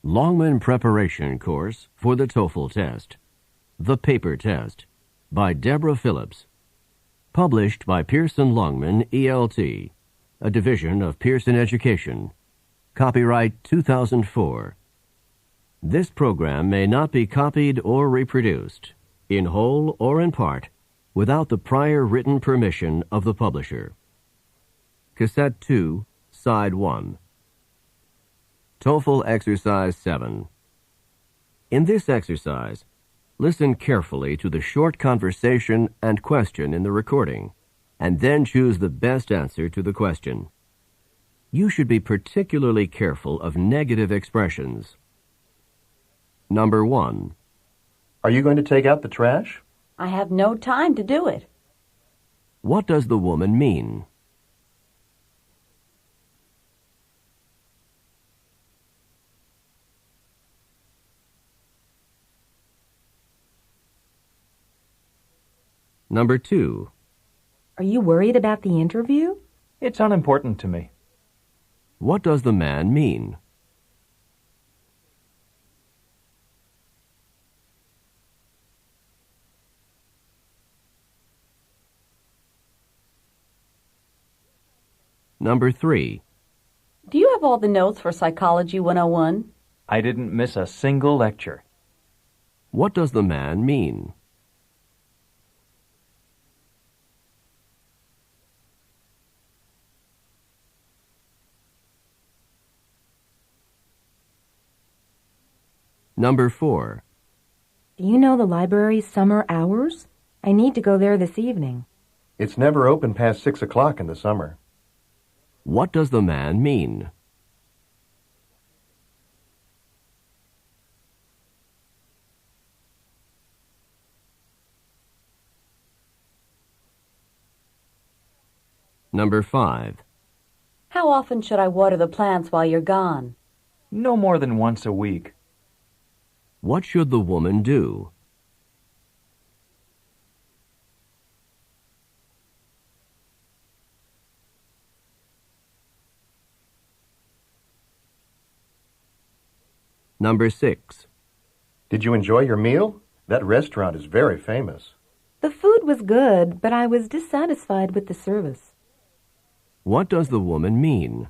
Longman Preparation Course for the Toefl Test. The Paper Test by Deborah Phillips. Published by Pearson Longman, ELT, a division of Pearson Education. Copyright 2004. This program may not be copied or reproduced, in whole or in part, without the prior written permission of the publisher. Cassette 2, Side 1. Toefl Exercise 7. In this exercise, listen carefully to the short conversation and question in the recording, and then choose the best answer to the question. You should be particularly careful of negative expressions. Number 1. Are you going to take out the trash? I have no time to do it. What does the woman mean? Number 2. Are you worried about the interview? It's unimportant to me. What does the man mean? Number 3. Do you have all the notes for Psychology 101? I didn't miss a single lecture. What does the man mean? Number 4. Do you know the library's summer hours? I need to go there this evening. It's never open past 6 o'clock in the summer. What does the man mean? Number 5. How often should I water the plants while you're gone? No more than once a week. What should the woman do? Number 6. Did you enjoy your meal? That restaurant is very famous. The food was good, but I was dissatisfied with the service. What does the woman mean?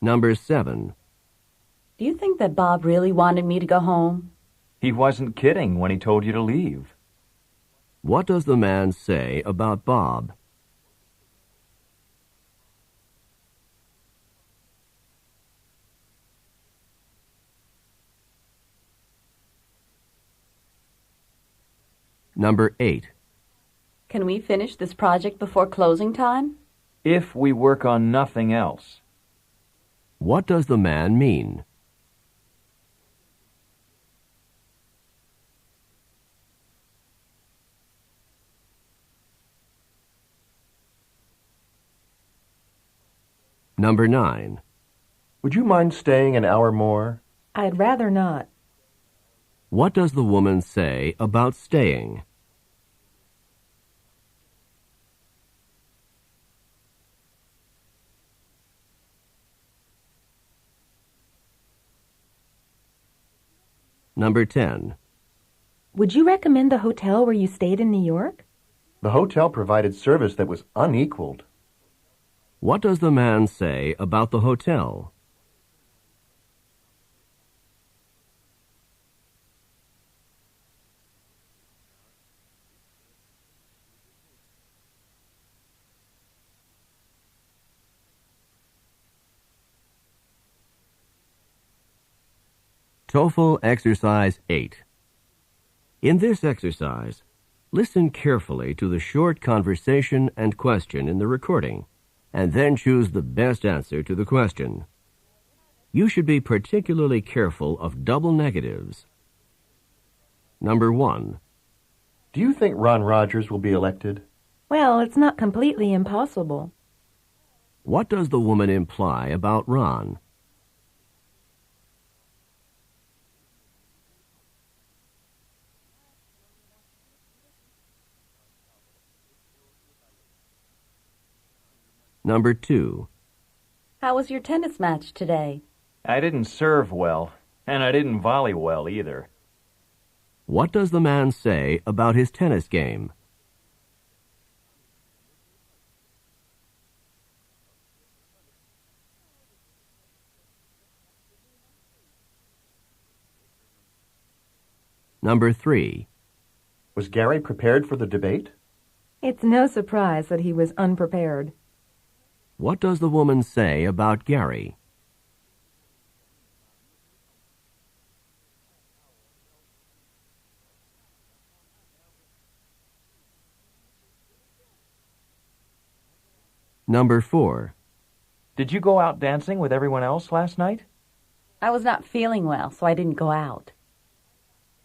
Number 7. Do you think that Bob really wanted me to go home? He wasn't kidding when he told you to leave. What does the man say about Bob? Number 8. Can we finish this project before closing time? If we work on nothing else. What does the man mean? Number 9. Would you mind staying an hour more? I'd rather not. What does the woman say about staying? Number 10. Would you recommend the hotel where you stayed in New York? The hotel provided service that was unequaled. What does the man say about the hotel? Toefl Exercise 8. In this exercise, listen carefully to the short conversation and question in the recording, and then choose the best answer to the question. You should be particularly careful of double negatives. Number 1. Do you think Ron Rogers will be elected? Well, it's not completely impossible. What does the woman imply about Ron? Number 2. How was your tennis match today? I didn't serve well, and I didn't volley well either. What does the man say about his tennis game? Number 3. Was Gary prepared for the debate? It's no surprise that he was unprepared. What does the woman say about Gary? Number 4. Did you go out dancing with everyone else last night? I was not feeling well, so I didn't go out.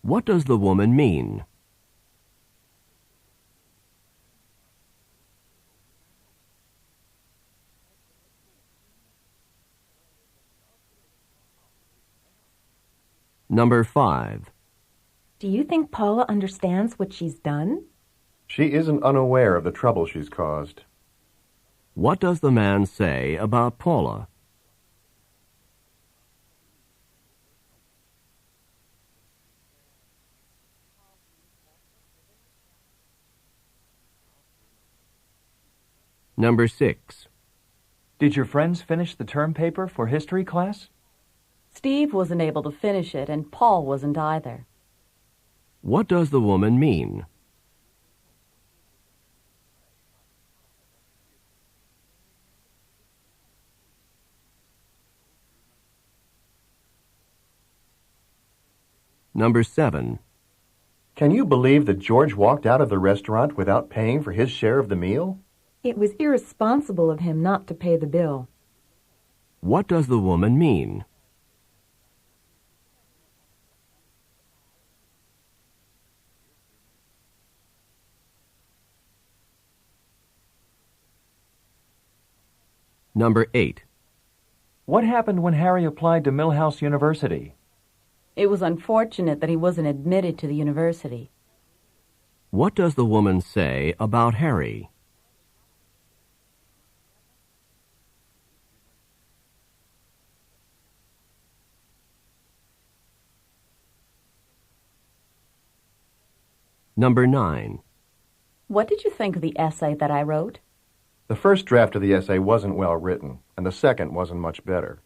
What does the woman mean? Number 5. Do you think Paula understands what she's done? She isn't unaware of the trouble she's caused. What does the man say about Paula? Number 6. Did your friends finish the term paper for history class? Steve wasn't able to finish it, and Paul wasn't either. What does the woman mean? Number 7. Can you believe that George walked out of the restaurant without paying for his share of the meal? It was irresponsible of him not to pay the bill. What does the woman mean? Number 8. What happened when Harry applied to Millhouse University? It was unfortunate that he wasn't admitted to the university. What does the woman say about Harry? Number 9. What did you think of the essay that I wrote? The first draft of the essay wasn't well written, and the second wasn't much better.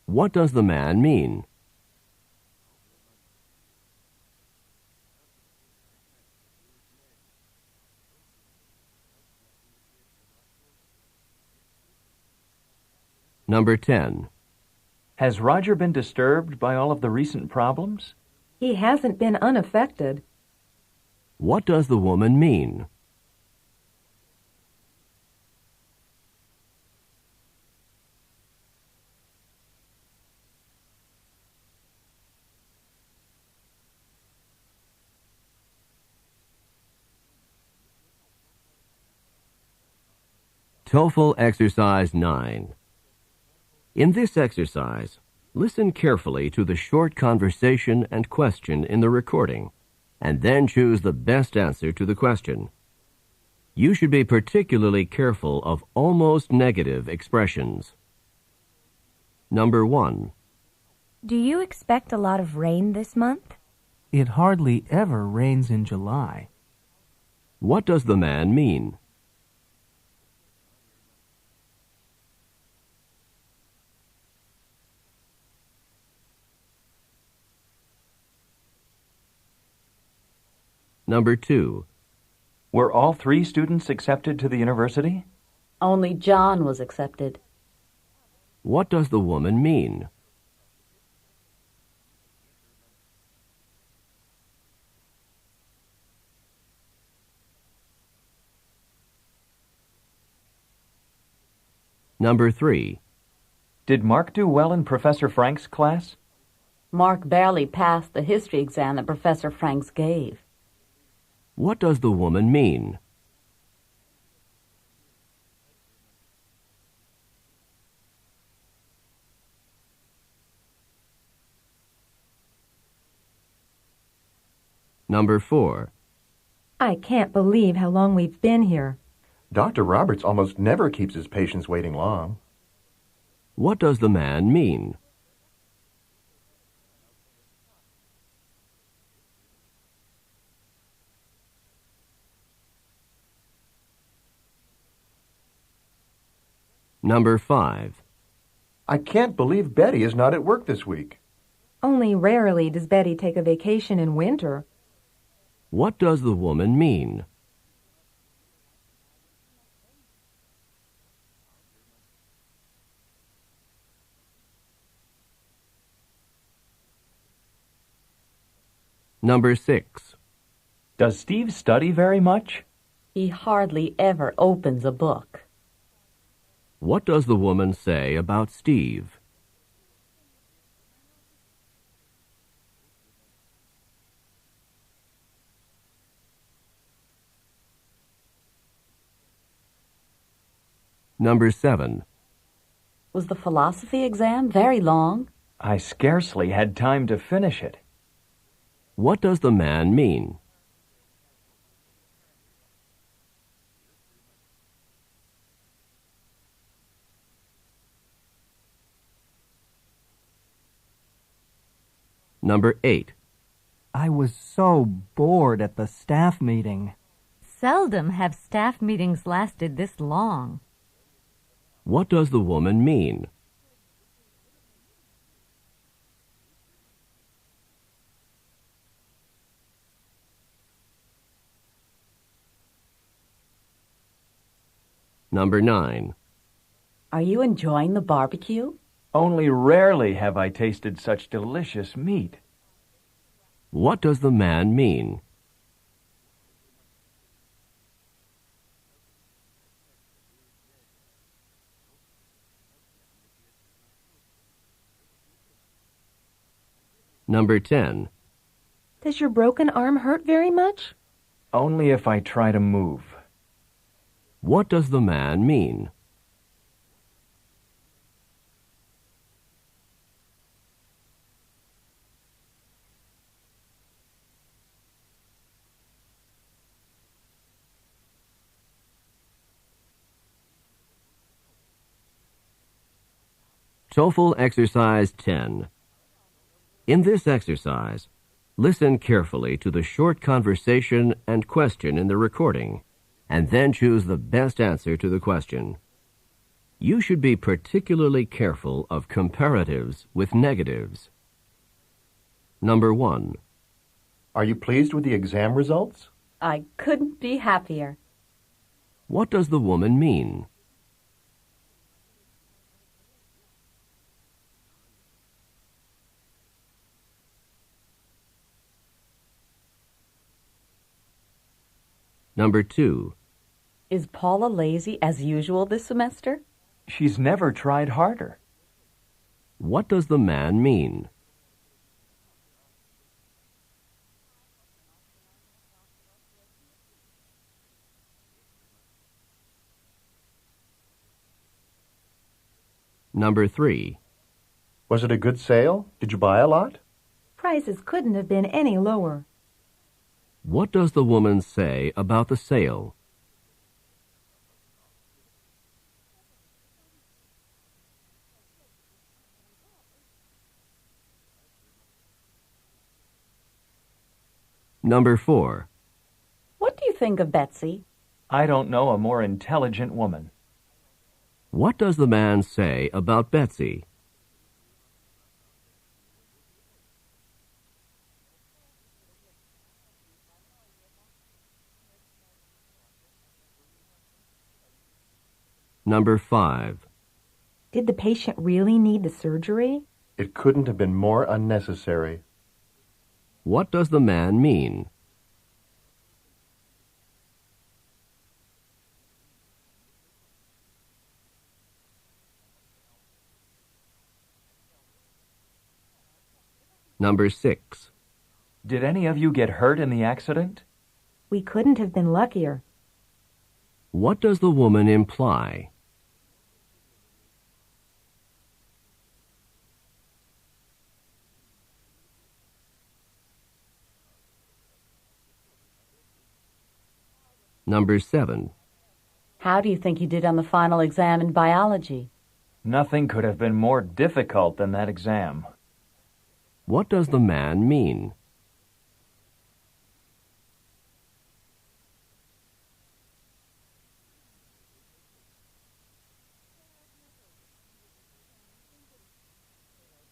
What does the man mean? Number 10. Has Roger been disturbed by all of the recent problems? He hasn't been unaffected. What does the woman mean? Toefl Exercise 9. In this exercise, listen carefully to the short conversation and question in the recording, and then choose the best answer to the question. You should be particularly careful of almost negative expressions. Number 1. Do you expect a lot of rain this month? It hardly ever rains in July. What does the man mean? Number 2. Were all 3 students accepted to the university? Only John was accepted. What does the woman mean? Number 3. Did Mark do well in Professor Frank's class? Mark barely passed the history exam that Professor Franks gave. What does the woman mean? Number 4. I can't believe how long we've been here. Dr. Roberts almost never keeps his patients waiting long. What does the man mean? Number 5. I can't believe Betty is not at work this week. Only rarely does Betty take a vacation in winter. What does the woman mean? Number 6. Does Steve study very much? He hardly ever opens a book. What does the woman say about Steve? Number 7. Was the philosophy exam very long? I scarcely had time to finish it. What does the man mean? Number 8. I was so bored at the staff meeting. Seldom have staff meetings lasted this long. What does the woman mean? Number 9. Are you enjoying the barbecue? Only rarely have I tasted such delicious meat. What does the man mean? Number 10. Does your broken arm hurt very much? Only if I try to move. What does the man mean? Toefl Exercise 10. In this exercise, listen carefully to the short conversation and question in the recording, and then choose the best answer to the question. You should be particularly careful of comparatives with negatives. Number 1. Are you pleased with the exam results? I couldn't be happier. What does the woman mean? Number 2. Is Paula lazy as usual this semester? She's never tried harder. What does the man mean? Number 3. Was it a good sale? Did you buy a lot? Prices couldn't have been any lower. What does the woman say about the sale? Number 4. What do you think of Betsy? I don't know a more intelligent woman. What does the man say about Betsy? Number 5. Did the patient really need the surgery? It couldn't have been more unnecessary. What does the man mean? Number 6. Did any of you get hurt in the accident? We couldn't have been luckier. What does the woman imply? Number 7. How do you think you did on the final exam in biology? Nothing could have been more difficult than that exam. What does the man mean?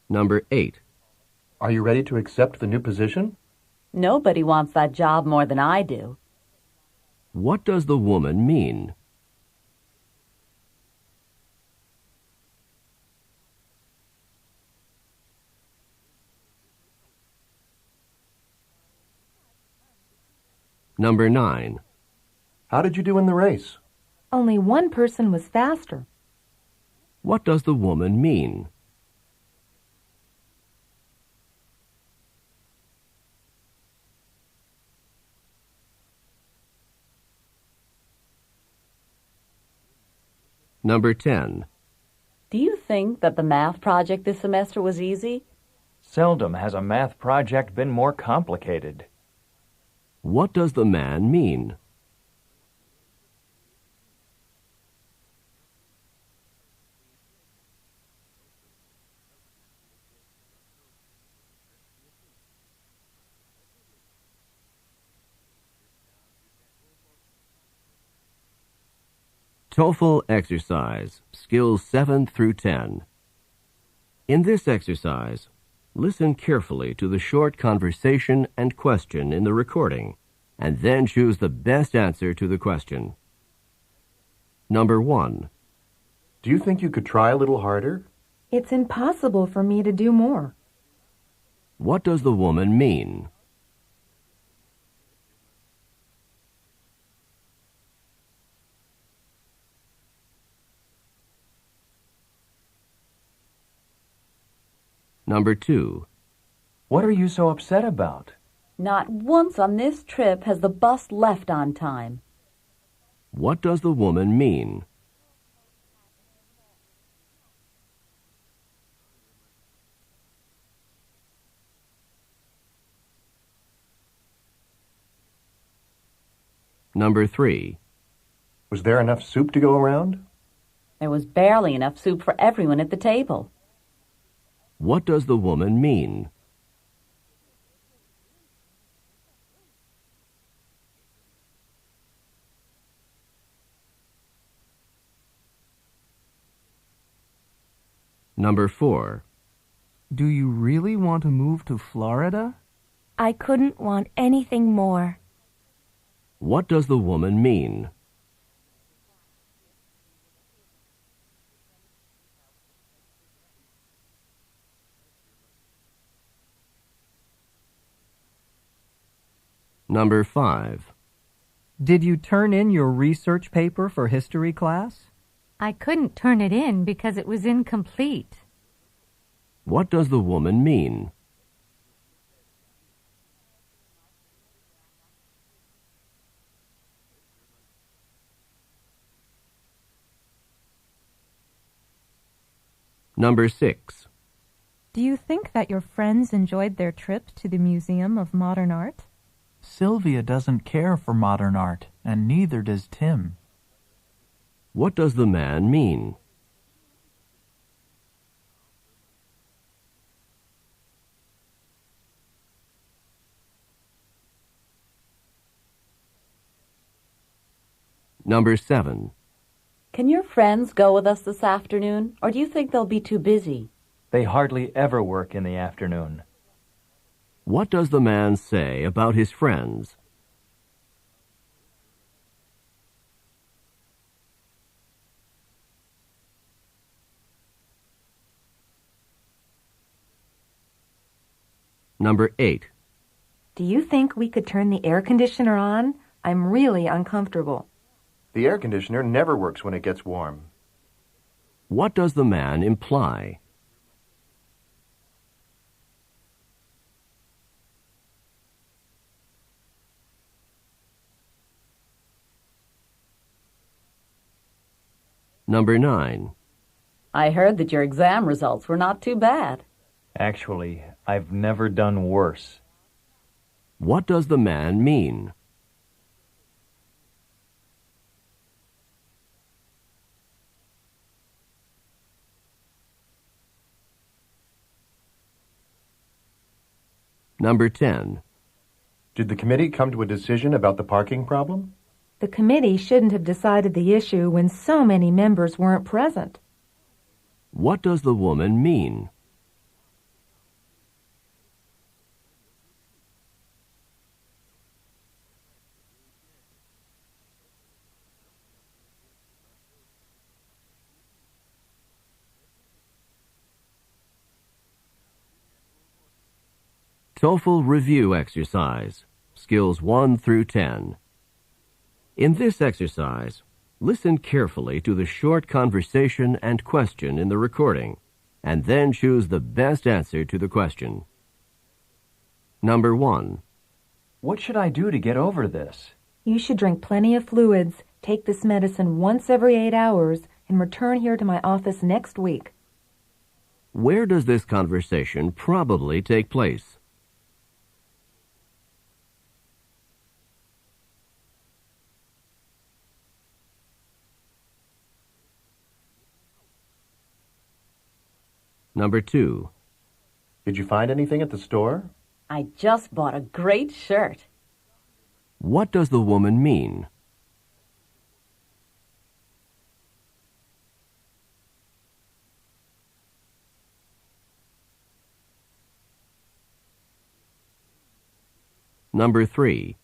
Number 8. Are you ready to accept the new position? Nobody wants that job more than I do. What does the woman mean? Number 9. How did you do in the race? Only one person was faster. What does the woman mean? Number 10. Do you think that the math project this semester was easy? Seldom has a math project been more complicated. What does the man mean? Toefl Exercise, Skills 7 through 10. In this exercise, listen carefully to the short conversation and question in the recording, and then choose the best answer to the question. Number 1. Do you think you could try a little harder? It's impossible for me to do more. What does the woman mean? Number 2. What are you so upset about? Not once on this trip has the bus left on time. What does the woman mean? Number 3. Was there enough soup to go around? There was barely enough soup for everyone at the table. What does the woman mean? Number 4. Do you really want to move to Florida? I couldn't want anything more. What does the woman mean? Number 5. Did you turn in your research paper for history class? I couldn't turn it in because it was incomplete. What does the woman mean? Number 6. Do you think that your friends enjoyed their trip to the Museum of Modern Art? Sylvia doesn't care for modern art, and neither does Tim. What does the man mean? Number 7. Can your friends go with us this afternoon, or do you think they'll be too busy? They hardly ever work in the afternoon. What does the man say about his friends? Number 8. Do you think we could turn the air conditioner on? I'm really uncomfortable. The air conditioner never works when it gets warm. What does the man imply? Number 9. I heard that your exam results were not too bad. Actually, I've never done worse. What does the man mean? Number 10. Did the committee come to a decision about the parking problem? The committee shouldn't have decided the issue when so many members weren't present. What does the woman mean? Toefl Review Exercise, Skills 1 through 10. In this exercise, listen carefully to the short conversation and question in the recording, and then choose the best answer to the question. Number 1. What should I do to get over this? You should drink plenty of fluids, take this medicine once every 8 hours, and return here to my office next week. Where does this conversation probably take place? Number 2. Did you find anything at the store? I just bought a great shirt. What does the woman mean? Number 3.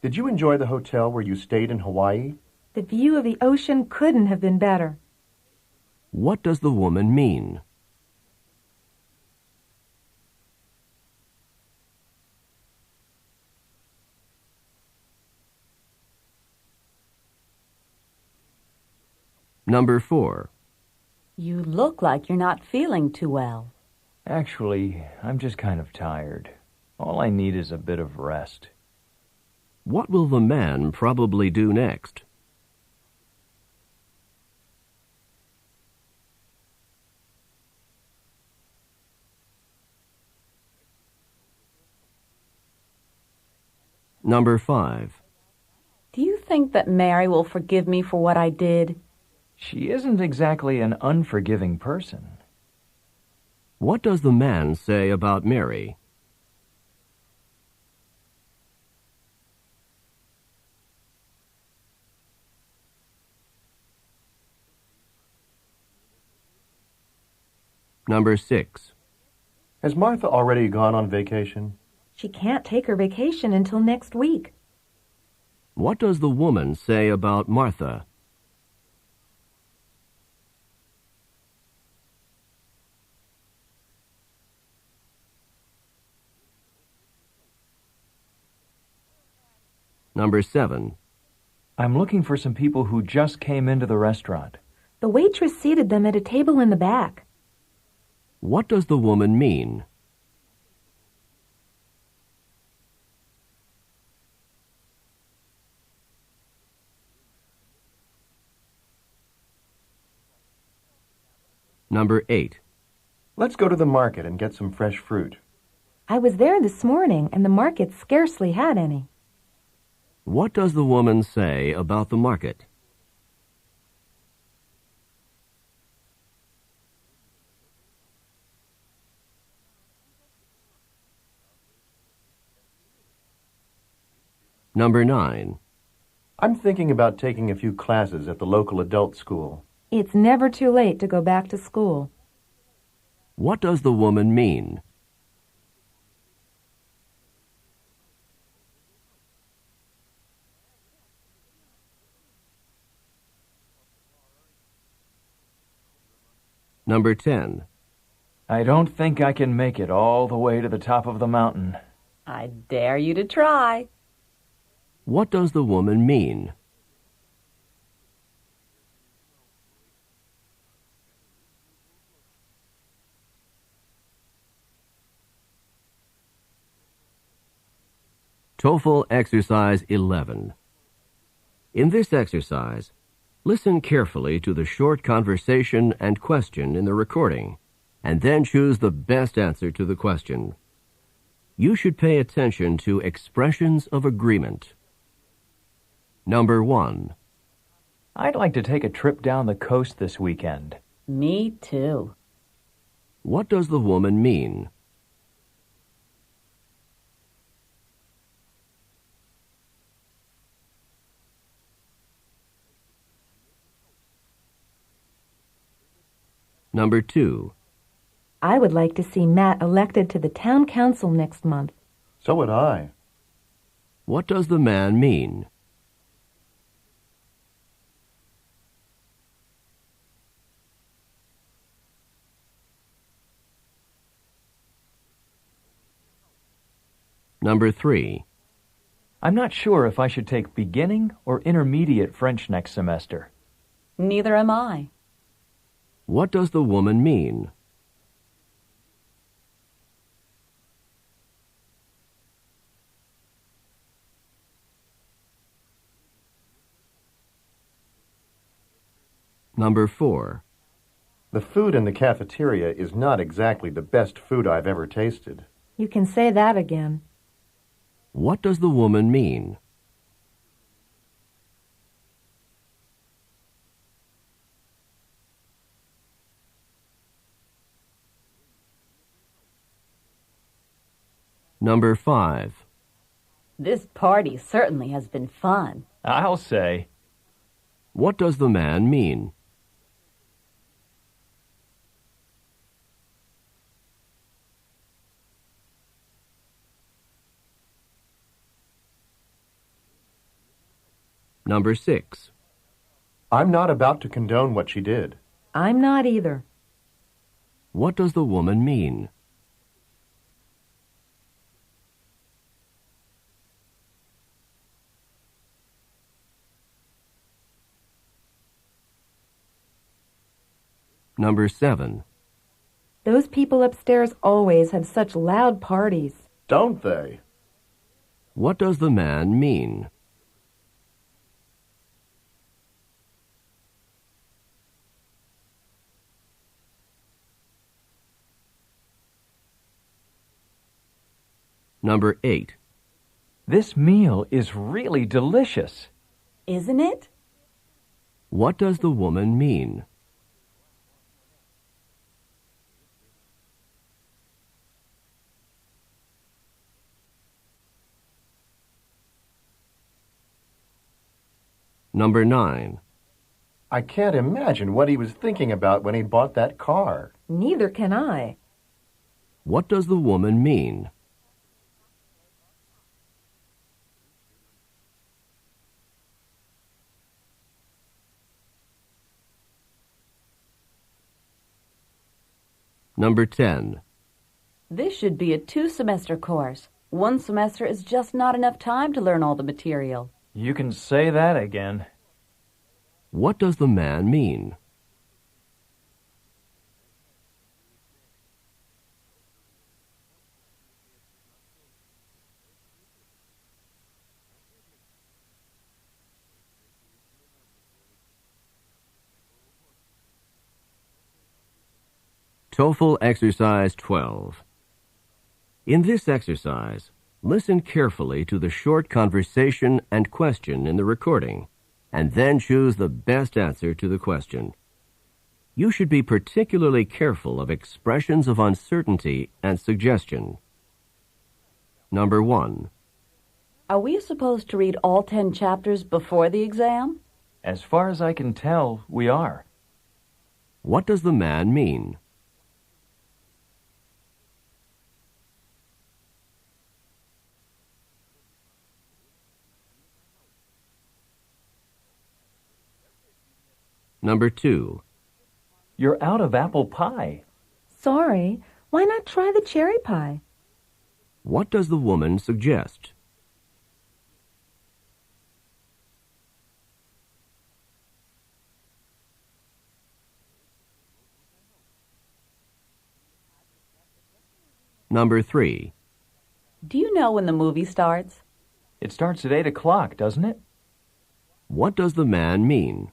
Did you enjoy the hotel where you stayed in Hawaii? The view of the ocean couldn't have been better. What does the woman mean? Number 4. You look like you're not feeling too well. Actually, I'm just kind of tired. All I need is a bit of rest. What will the man probably do next? Number 5. Do you think that Mary will forgive me for what I did? She isn't exactly an unforgiving person. What does the man say about Mary? Number 6. Has Martha already gone on vacation? She can't take her vacation until next week. What does the woman say about Martha? Number 7. I'm looking for some people who just came into the restaurant. The waitress seated them at a table in the back. What does the woman mean? Number 8. Let's go to the market and get some fresh fruit. I was there this morning, and the market scarcely had any. What does the woman say about the market? Number 9. I'm thinking about taking a few classes at the local adult school. It's never too late to go back to school. What does the woman mean? Number 10. I don't think I can make it all the way to the top of the mountain. I dare you to try. What does the woman mean? Toefl Exercise 11. In this exercise, listen carefully to the short conversation and question in the recording, and then choose the best answer to the question. You should pay attention to expressions of agreement. Number 1. I'd like to take a trip down the coast this weekend. Me too. What does the woman mean? Number 2. I would like to see Matt elected to the town council next month. So would I. What does the man mean? Number 3. I'm not sure if I should take beginning or intermediate French next semester. Neither am I. What does the woman mean? Number 4. The food in the cafeteria is not exactly the best food I've ever tasted. You can say that again. What does the woman mean? Number 5. This party certainly has been fun. I'll say. What does the man mean? Number 6. I'm not about to condone what she did. I'm not either. What does the woman mean? Number 7. Those people upstairs always have such loud parties. Don't they? What does the man mean? Number 8. This meal is really delicious. Isn't it? What does the woman mean? Number 9. I can't imagine what he was thinking about when he bought that car. Neither can I. What does the woman mean? Number 10. This should be a 2-semester course. 1 semester is just not enough time to learn all the material. You can say that again. What does the man mean? Toefl Exercise 12. In this exercise, listen carefully to the short conversation and question in the recording, and then choose the best answer to the question. You should be particularly careful of expressions of uncertainty and suggestion. Number 1. Are we supposed to read all 10 chapters before the exam? As far as I can tell, we are. What does the man mean? Number 2. You're out of apple pie. Sorry. Why not try the cherry pie? What does the woman suggest? Number 3. Do you know when the movie starts? It starts at 8 o'clock, doesn't it? What does the man mean?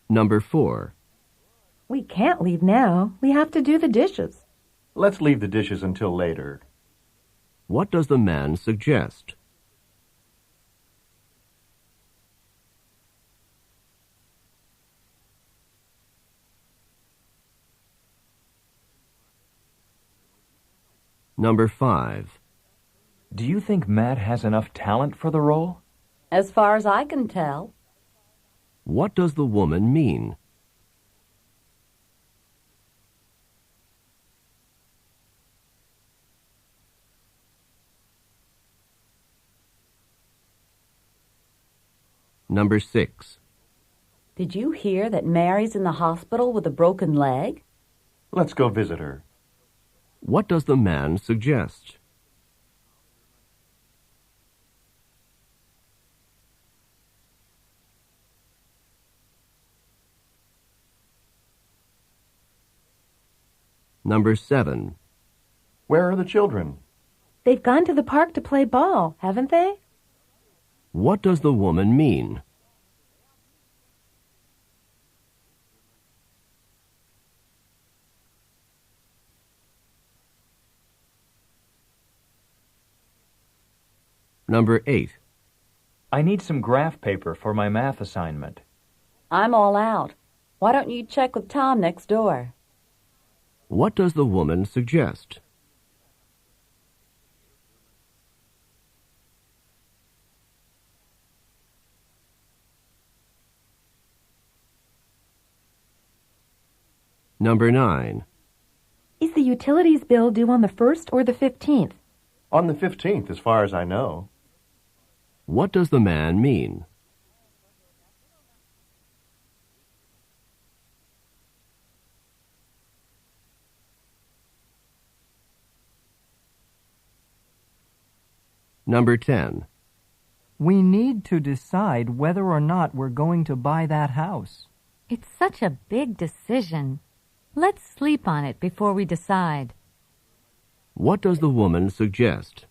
Number 4. We can't leave now. We have to do the dishes. Let's leave the dishes until later. What does the man suggest? Number 5. Do you think Matt has enough talent for the role? As far as I can tell. What does the woman mean? Number 6. Did you hear that Mary's in the hospital with a broken leg? Let's go visit her. What does the man suggest? Number 7. Where are the children? They've gone to the park to play ball, haven't they? What does the woman mean? Number 8. I need some graph paper for my math assignment. I'm all out. Why don't you check with Tom next door? What does the woman suggest? Number 9. Is the utilities bill due on the 1st or the 15th? On the 15th, as far as I know. What does the man mean? Number 10. We need to decide whether or not we're going to buy that house. It's such a big decision. Let's sleep on it before we decide. What does the woman suggest?